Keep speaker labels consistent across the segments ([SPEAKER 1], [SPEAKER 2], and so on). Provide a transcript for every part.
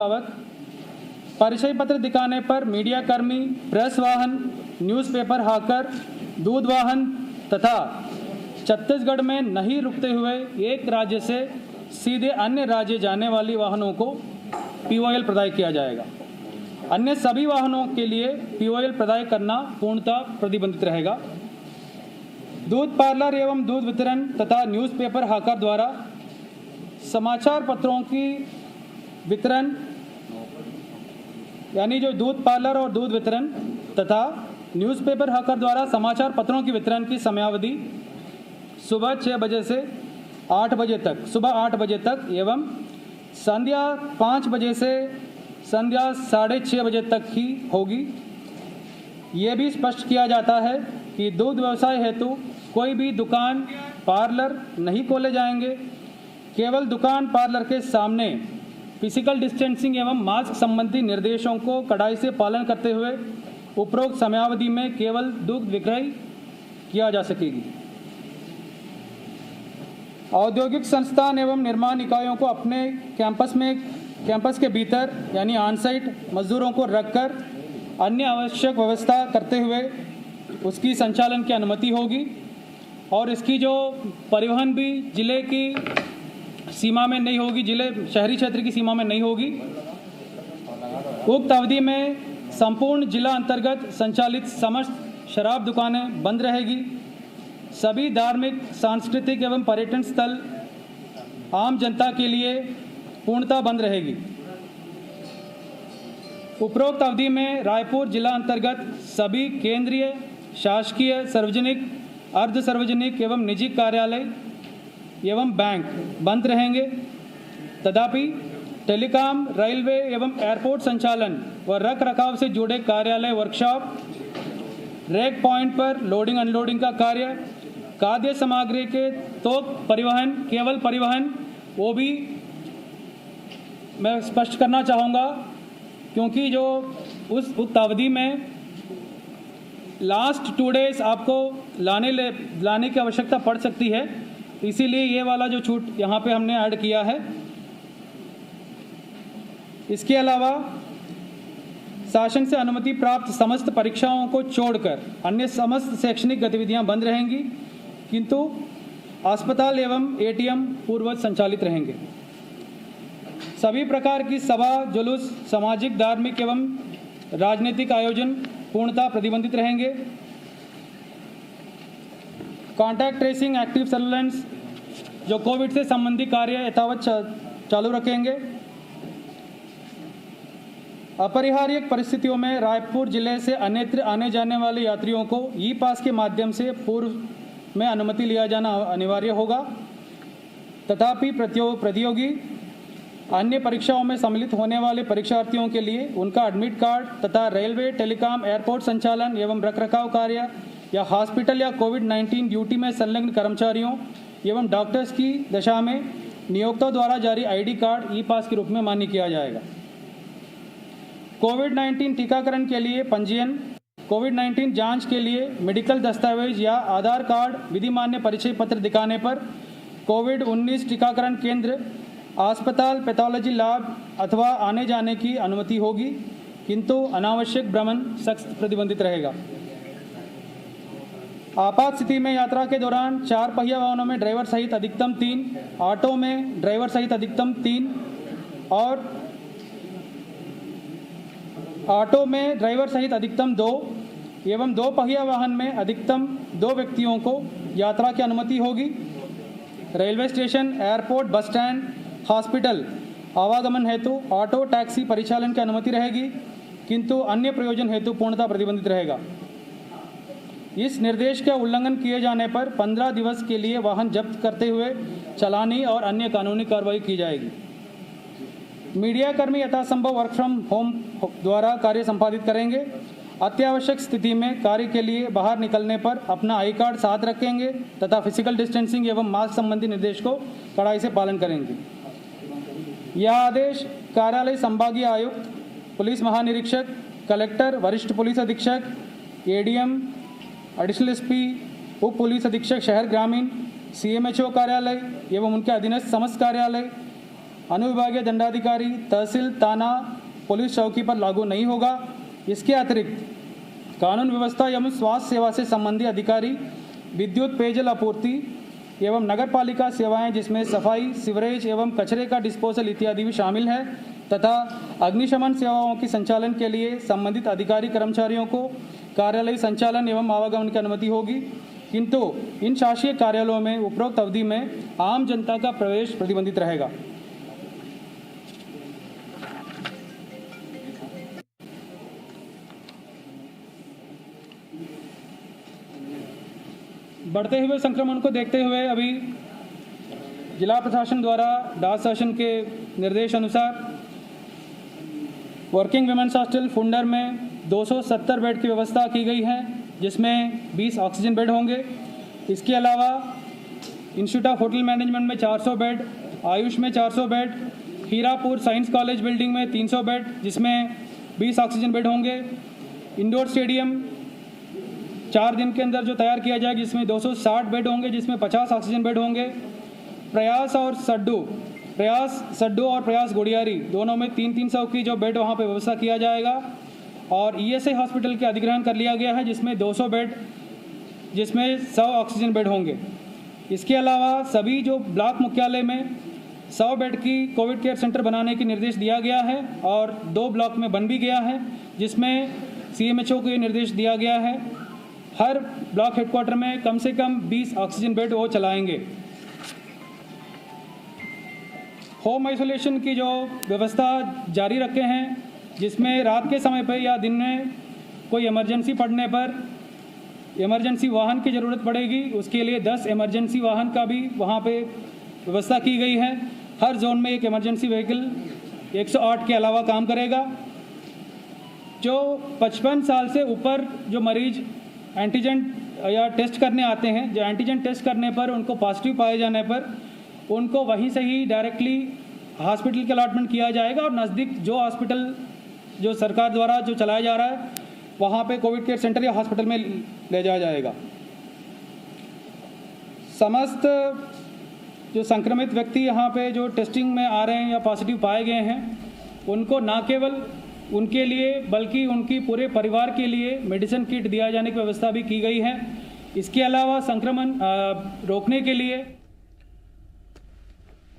[SPEAKER 1] आवक, परिचय पत्र दिखाने पर मीडिया कर्मी, प्रेस वाहन, न्यूज़पेपर हाकर, दूध वाहन तथा छत्तीसगढ़ में नहीं रुकते हुए एक राज्य से सीधे अन्य राज्य जाने वाली वाहनों को POL प्रदाय किया जाएगा। अन्य सभी वाहनों के लिए POL प्रदाय करना पूर्णतः प्रतिबंधित रहेगा। दूध पार्लर एवं दूध वितरण तथा न्यूज़पेपर हाकर द्वारा समाचार पत्रों की वितरण यानी जो दूध पार्लर और दूध वितरण तथा न्यूज़पेपर हाकर द्वारा समाचार पत्रों की वितरण की समयावधि सुबह 6 बजे से 8 बजे तक, सुबह 8 बजे तक एवं संध्या 5 बजे से संध्या 6:30 बजे तक ही होगी। ये भी स्पष्ट किया जाता है कि दूध व्यवसाय हेतु कोई भी दुकान पार्लर नहीं खोले जाएंगे। केवल दुकान पार्लर के सामने फिजिकल डिस्टेंसिंग एवं मास्क संबंधी निर्देशों को कड़ाई से पालन करते हुए उपरोक्त समयावधि में केवल दूध विक्रय किया जा सकेगी। औद्योगिक संस्थान एवं निर्माण इकाइयों को अपने कैंपस के भीतर यानी ऑनसाइट मजदूरों को रखकर अन्य आवश्यक व्यवस्था करते हुए उसकी संचालन की अनुमति होगी और इसकी जो परिवहन भी जिले की सीमा में नहीं होगी, जिले शहरी क्षेत्र की सीमा में नहीं होगी। उक्त अवधि में संपूर्ण जिला अंतर्गत संचालित समस्त शराब दुकानें बंद रहेगी। सभी धार्मिक, सांस्कृतिक एवं पर्यटन स्थल आम जनता के लिए पूर्णतः बंद रहेगी। उपरोक्त अवधि में रायपुर जिला अंतर्गत सभी केंद्रीय, शासकीय, सार्वजनिक, अर्ध सार्वजनिक एवं निजी कार्यालय एवं बैंक बंद रहेंगे। तथापि टेलीकॉम, रेलवे एवं एयरपोर्ट संचालन व रख रखाव से जुड़े कार्यालय, वर्कशॉप, रैक पॉइंट पर लोडिंग अनलोडिंग का कार्य, खाद्य सामग्री के थोक परिवहन, केवल परिवहन, वो भी मैं स्पष्ट करना चाहूँगा क्योंकि जो उस अवधि में लास्ट 2 डेज आपको लाने की आवश्यकता पड़ सकती है, इसीलिए ये वाला जो छूट यहाँ पे हमने ऐड किया है। इसके अलावा शासन से अनुमति प्राप्त समस्त परीक्षाओं को छोड़कर अन्य समस्त शैक्षणिक गतिविधियां बंद रहेंगी, किंतु अस्पताल एवं ATM पूर्ववत संचालित रहेंगे। सभी प्रकार की सभा, जुलूस, सामाजिक, धार्मिक एवं राजनीतिक आयोजन पूर्णतः प्रतिबंधित रहेंगे। कॉन्टैक्ट ट्रेसिंग, एक्टिव सर्विलेंस, जो कोविड से संबंधी कार्य यथावत चालू रखेंगे। अपरिहार्य परिस्थितियों में रायपुर जिले से अन्यत्र आने जाने वाले यात्रियों को ई-पास के माध्यम से पूर्व में अनुमति लिया जाना अनिवार्य होगा। तथापि प्रतियोगी अन्य परीक्षाओं में सम्मिलित होने वाले परीक्षार्थियों के लिए उनका एडमिट कार्ड तथा रेलवे, टेलीकॉम, एयरपोर्ट संचालन एवं रखरखाव कार्य या हॉस्पिटल या कोविड-19 ड्यूटी में संलग्न कर्मचारियों एवं डॉक्टर्स की दशा में नियोक्ता द्वारा जारी ID कार्ड ई-पास के रूप में मान्य किया जाएगा। कोविड-19 टीकाकरण के लिए पंजीयन, कोविड-19 जांच के लिए मेडिकल दस्तावेज या आधार कार्ड, विधि मान्य परिचय पत्र दिखाने पर कोविड-19 टीकाकरण केंद्र, अस्पताल, पैथोलॉजी लैब अथवा आने जाने की अनुमति होगी, किंतु अनावश्यक भ्रमण सख्त प्रतिबंधित रहेगा। आपात स्थिति में यात्रा के दौरान 4 पहिया वाहनों में ड्राइवर सहित अधिकतम 3, ऑटो में ड्राइवर सहित अधिकतम 3 और ऑटो में ड्राइवर सहित अधिकतम 2 एवं 2 पहिया वाहन में अधिकतम 2 व्यक्तियों को यात्रा की अनुमति होगी। Railway station, airport, bus stand, hospital आवागमन हेतु ऑटो, टैक्सी परिचालन की अनुमति रहेगी, किंतु अन्य प्रयोजन हेतु पूर्णतः प्रतिबंधित रहेगा। इस निर्देश का उल्लंघन किए जाने पर 15 दिवस के लिए वाहन जब्त करते हुए चालानी और अन्य कानूनी कार्रवाई की जाएगी। मीडिया कर्मी यथासंभव वर्क फ्रॉम होम द्वारा कार्य संपादित करेंगे। अत्यावश्यक स्थिति में कार्य के लिए बाहर निकलने पर अपना I कार्ड साथ रखेंगे तथा फिजिकल डिस्टेंसिंग एवं मास्क संबंधी निर्देश को कड़ाई से पालन करेंगे। यह आदेश कार्यालय संभागीय आयुक्त, पुलिस महानिरीक्षक, कलेक्टर, वरिष्ठ पुलिस अधीक्षक, ADM, एडिशनल SP, उप पुलिस अधीक्षक शहर ग्रामीण, CMHO कार्यालय एवं उनके अधीनस्थ समस्त कार्यालय अनुविभागीय दंडाधिकारी, तहसील, थाना, पुलिस चौकी पर लागू नहीं होगा। इसके अतिरिक्त कानून व्यवस्था एवं स्वास्थ्य सेवा से संबंधी अधिकारी, विद्युत, पेयजल आपूर्ति एवं नगर पालिका सेवाएं जिसमें सफाई, सीवरेज एवं कचरे का डिस्पोजल इत्यादि भी शामिल है तथा अग्निशमन सेवाओं के संचालन के लिए संबंधित अधिकारी कर्मचारियों को कार्यालय संचालन एवं आवागमन की अनुमति होगी, किंतु इन शासकीय कार्यालयों में उपरोक्त अवधि में आम जनता का प्रवेश प्रतिबंधित रहेगा। बढ़ते हुए संक्रमण को देखते हुए अभी जिला प्रशासन द्वारा डाक शासन के निर्देश अनुसार वर्किंग विमेंस हॉस्टल फुंडर में 270 बेड की व्यवस्था की गई है, जिसमें 20 ऑक्सीजन बेड होंगे। इसके अलावा इंस्टीट्यूट ऑफ होटल मैनेजमेंट में 400 बेड, आयुष में 400 bed, Hirapur science college building में 300 बेड जिसमें 20 ऑक्सीजन बेड होंगे। इंडोर स्टेडियम 4 दिन के अंदर जो तैयार किया जाएगा जिसमें 260 बेड होंगे, जिसमें 50 ऑक्सीजन बेड होंगे। प्रयास सड्डू और प्रयास गुड़ियारी दोनों में 300 की जो बेड वहाँ पे व्यवस्था किया जाएगा। और ईएसआई हॉस्पिटल के अधिग्रहण कर लिया गया है जिसमें 200 बेड, जिसमें 100 ऑक्सीजन बेड होंगे। इसके अलावा सभी जो ब्लॉक मुख्यालय में 100 बेड की कोविड केयर सेंटर बनाने की निर्देश दिया गया है और 2 ब्लॉक में बन भी गया है, जिसमें सीएमएचओ को ये निर्देश दिया गया है हर ब्लॉक हेडक्वार्टर में कम से कम 20 ऑक्सीजन बेड वो चलाएंगे। होम आइसोलेशन की जो व्यवस्था जारी रखे हैं, जिसमें रात के समय पर या दिन में कोई इमरजेंसी पड़ने पर इमरजेंसी वाहन की ज़रूरत पड़ेगी, उसके लिए 10 इमरजेंसी वाहन का भी वहाँ पे व्यवस्था की गई है। हर जोन में एक इमरजेंसी व्हीकल 108 के अलावा काम करेगा। जो 55 साल से ऊपर जो मरीज एंटीजन या टेस्ट करने आते हैं, जो एंटीजन टेस्ट करने पर उनको पॉजिटिव पाए जाने पर उनको वहीं से ही डायरेक्टली हॉस्पिटल के अलॉटमेंट किया जाएगा और नज़दीक जो हॉस्पिटल जो सरकार द्वारा जो चलाया जा रहा है वहाँ पे कोविड केयर सेंटर या हॉस्पिटल में ले जाया जाएगा। समस्त जो संक्रमित व्यक्ति यहाँ पे जो टेस्टिंग में आ रहे हैं या पॉजिटिव पाए गए हैं, उनको ना केवल उनके लिए बल्कि उनकी पूरे परिवार के लिए मेडिसिन किट दिया जाने की व्यवस्था भी की गई है। इसके अलावा संक्रमण रोकने के लिए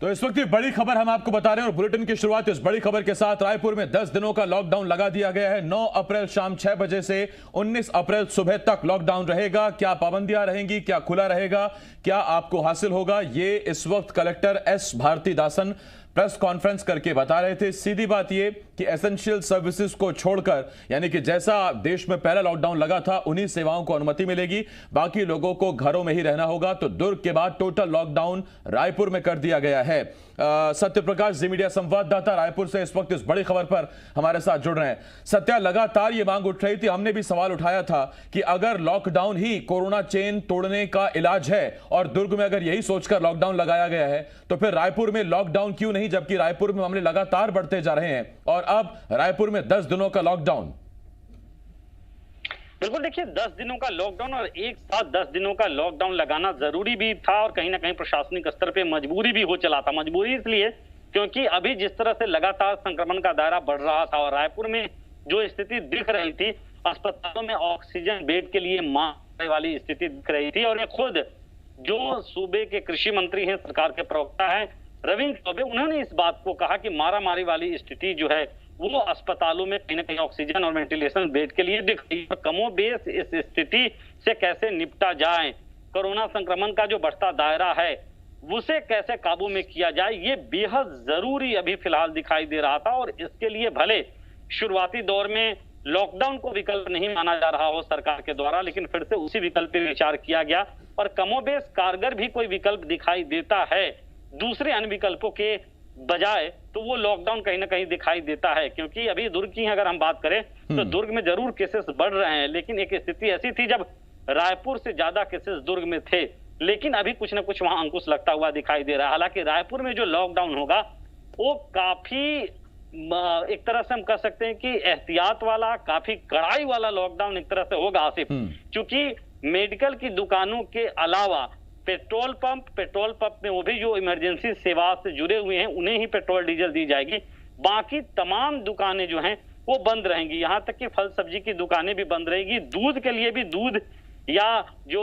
[SPEAKER 2] तो इस वक्त ये बड़ी खबर हम आपको बता रहे हैं और बुलेटिन की शुरुआत इस बड़ी खबर के साथ। रायपुर में 10 दिनों का लॉकडाउन लगा दिया गया है। 9 अप्रैल शाम 6 बजे से 19 अप्रैल सुबह तक लॉकडाउन रहेगा। क्या पाबंदियां रहेंगी, क्या खुला रहेगा, क्या आपको हासिल होगा, ये इस वक्त collector S Bharathidasan press conference करके बता रहे थे। सीधी बात ये कि एसेंशियल सर्विसेज को छोड़कर, यानी कि जैसा देश में पहला लॉकडाउन लगा था, उन्हीं सेवाओं को अनुमति मिलेगी, बाकी लोगों को घरों में ही रहना होगा। तो दुर्ग के बाद टोटल लॉकडाउन रायपुर में कर दिया गया है। सत्य प्रकाश जी मीडिया संवाददाता रायपुर से इस वक्त इस बड़ी खबर पर हमारे साथ जुड़ रहे हैं। सत्या, लगातार ये मांग उठ रही थी, हमने भी सवाल उठाया था कि अगर लॉकडाउन ही कोरोना चेन तोड़ने का इलाज है और दुर्ग में अगर यही सोचकर लॉकडाउन लगाया गया है तो फिर रायपुर में लॉकडाउन क्यों नहीं, जबकि रायपुर में मामले लगातार बढ़ते जा रहे हैं और अब रायपुर में 10 दिनों का लॉकडाउन।
[SPEAKER 3] बिल्कुल, देखिए 10 दिनों का लॉकडाउन और एक साथ 10 दिनों का लॉकडाउन लगाना जरूरी भी था और कहीं ना कहीं प्रशासनिक स्तर पे मजबूरी भी हो चला था। मजबूरी इसलिए क्योंकि अभी जिस तरह से लगातार संक्रमण का दायरा बढ़ रहा था और रायपुर में जो स्थिति दिख रही थी, अस्पतालों में ऑक्सीजन बेड के लिए मांग वाली स्थिति दिख रही थी। और ये खुद जो सूबे के कृषि मंत्री हैं, सरकार के प्रवक्ता हैं रविंद्र चौबे, उन्होंने इस बात को कहा कि मारामारी वाली स्थिति जो है वो अस्पतालों में कहीं ना कहीं ऑक्सीजन और वेंटिलेशन बेड के लिए दिख रही है। कमोबेश इस स्थिति से कैसे निपटा जाए, कोरोना संक्रमण का जो बढ़ता दायरा है उसे कैसे काबू में किया जाए, ये बेहद जरूरी अभी फिलहाल दिखाई दे रहा था। और इसके लिए भले शुरुआती दौर में लॉकडाउन को विकल्प नहीं माना जा रहा हो सरकार के द्वारा, लेकिन फिर से उसी विकल्प पर विचार किया गया और कमोबेश कारगर भी कोई विकल्प दिखाई देता है दूसरे अन्य विकल्पों के बजाय, तो वो लॉकडाउन कहीं ना कहीं दिखाई देता है। क्योंकि अभी दुर्ग की अगर हम बात करें तो दुर्ग में जरूर केसेस बढ़ रहे हैं, लेकिन एक स्थिति ऐसी थी जब रायपुर से ज्यादा केसेस दुर्ग में थे, लेकिन अभी कुछ ना कुछ वहां अंकुश लगता हुआ दिखाई दे रहा है। हालांकि रायपुर में जो लॉकडाउन होगा वो काफी एक तरह से हम कह सकते हैं कि एहतियात वाला, काफी कड़ाई वाला लॉकडाउन एक तरह से होगा आसिफ, क्योंकि मेडिकल की दुकानों के अलावा पेट्रोल पंप में वो भी जो इमरजेंसी सेवा से जुड़े हुए हैं उन्हें ही पेट्रोल डीजल दी जाएगी। बाकी तमाम दुकानें जो हैं वो बंद रहेंगी, यहाँ तक कि फल सब्जी की दुकानें भी बंद रहेगी। दूध के लिए भी दूध या जो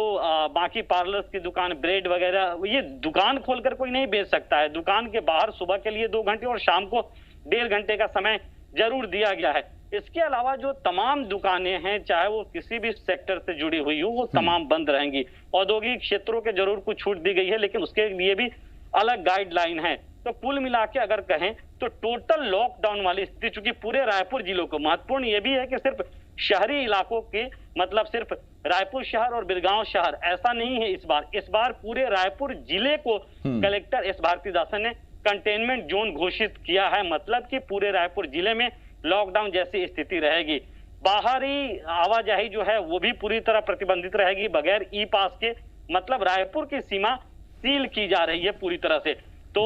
[SPEAKER 3] बाकी पार्लर्स की दुकान, ब्रेड वगैरह, ये दुकान खोलकर कोई नहीं बेच सकता है। दुकान के बाहर सुबह के लिए 2 घंटे और शाम को 1.5 घंटे का समय जरूर दिया गया है। इसके अलावा जो तमाम दुकानें हैं, चाहे वो किसी भी सेक्टर से जुड़ी हुई हो, वो तमाम बंद रहेंगी। औद्योगिक क्षेत्रों के जरूर कुछ छूट दी गई है, लेकिन उसके लिए भी अलग गाइडलाइन है। तो कुल मिला के अगर कहें तो टोटल लॉकडाउन वाली स्थिति, चूंकि पूरे रायपुर जिलों को, महत्वपूर्ण ये भी है कि सिर्फ शहरी इलाकों के, मतलब सिर्फ रायपुर शहर और बिरगांव शहर, ऐसा नहीं है। इस बार पूरे रायपुर जिले को कलेक्टर एस भारतीदासन ने कंटेनमेंट जोन घोषित किया है। मतलब कि पूरे रायपुर जिले में लॉकडाउन जैसी स्थिति रहेगी। बाहरी आवाजाही जो है वो भी पूरी तरह प्रतिबंधित रहेगी बगैर ई पास के। मतलब रायपुर की सीमा सील की जा रही है पूरी तरह से। तो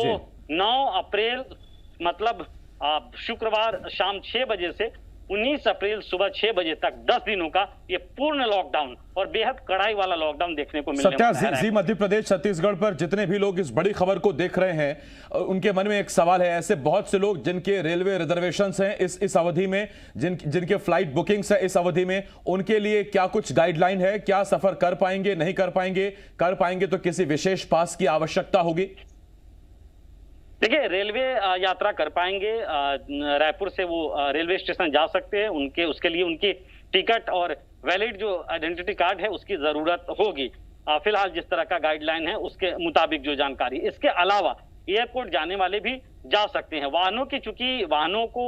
[SPEAKER 3] 9 अप्रैल मतलब शुक्रवार शाम 6 बजे से 19 अप्रैल सुबह 6 बजे तक 10 दिनों का ये पूर्ण लॉकडाउन और बेहद कड़ाई वाला लॉकडाउन देखने को मिलने वाला है।
[SPEAKER 2] जी मध्य प्रदेश छत्तीसगढ़ पर जितने भी लोग इस बड़ी खबर को देख रहे हैं, उनके मन में एक सवाल है। ऐसे बहुत से लोग जिनके रेलवे रिजर्वेशंस हैं इस अवधि में, जिनके फ्लाइट बुकिंग्स है इस अवधि में, उनके लिए क्या कुछ गाइडलाइन है? क्या सफर कर पाएंगे, नहीं कर पाएंगे? कर पाएंगे तो किसी विशेष पास की आवश्यकता होगी?
[SPEAKER 3] देखिए, रेलवे यात्रा कर पाएंगे। रायपुर से वो रेलवे स्टेशन जा सकते हैं। उसके लिए उनकी टिकट और वैलिड जो आइडेंटिटी कार्ड है उसकी जरूरत होगी। फिलहाल जिस तरह का गाइडलाइन है उसके मुताबिक जो जानकारी। इसके अलावा एयरपोर्ट जाने वाले भी जा सकते हैं। वाहनों की, चूंकि वाहनों को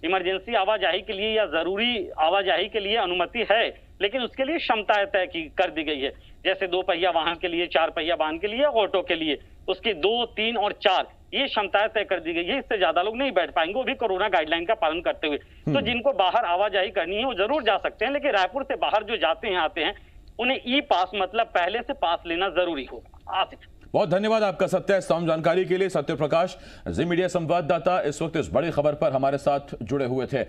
[SPEAKER 3] इमरजेंसी आवाजाही के लिए या जरूरी आवाजाही के लिए अनुमति है, लेकिन उसके लिए क्षमता तय कर दी गई है। जैसे 2 पहिया वाहन के लिए, 4 पहिया वाहन के लिए, ऑटो के लिए उसकी 2, 3 और 4 ये क्षमताएं तय कर दी गई है। इससे ज्यादा लोग नहीं बैठ पाएंगे, वो भी कोरोना गाइडलाइन का पालन करते हुए। तो जिनको बाहर आवाजाही करनी है वो जरूर जा सकते हैं, लेकिन रायपुर से बाहर जो जाते हैं आते हैं उन्हें ई पास, मतलब पहले से पास लेना जरूरी होगा। आसिफ,
[SPEAKER 2] बहुत धन्यवाद आपका सत्य तमाम जानकारी के लिए। सत्य प्रकाश, जी मीडिया संवाददाता, इस वक्त इस बड़ी खबर पर हमारे साथ जुड़े हुए थे।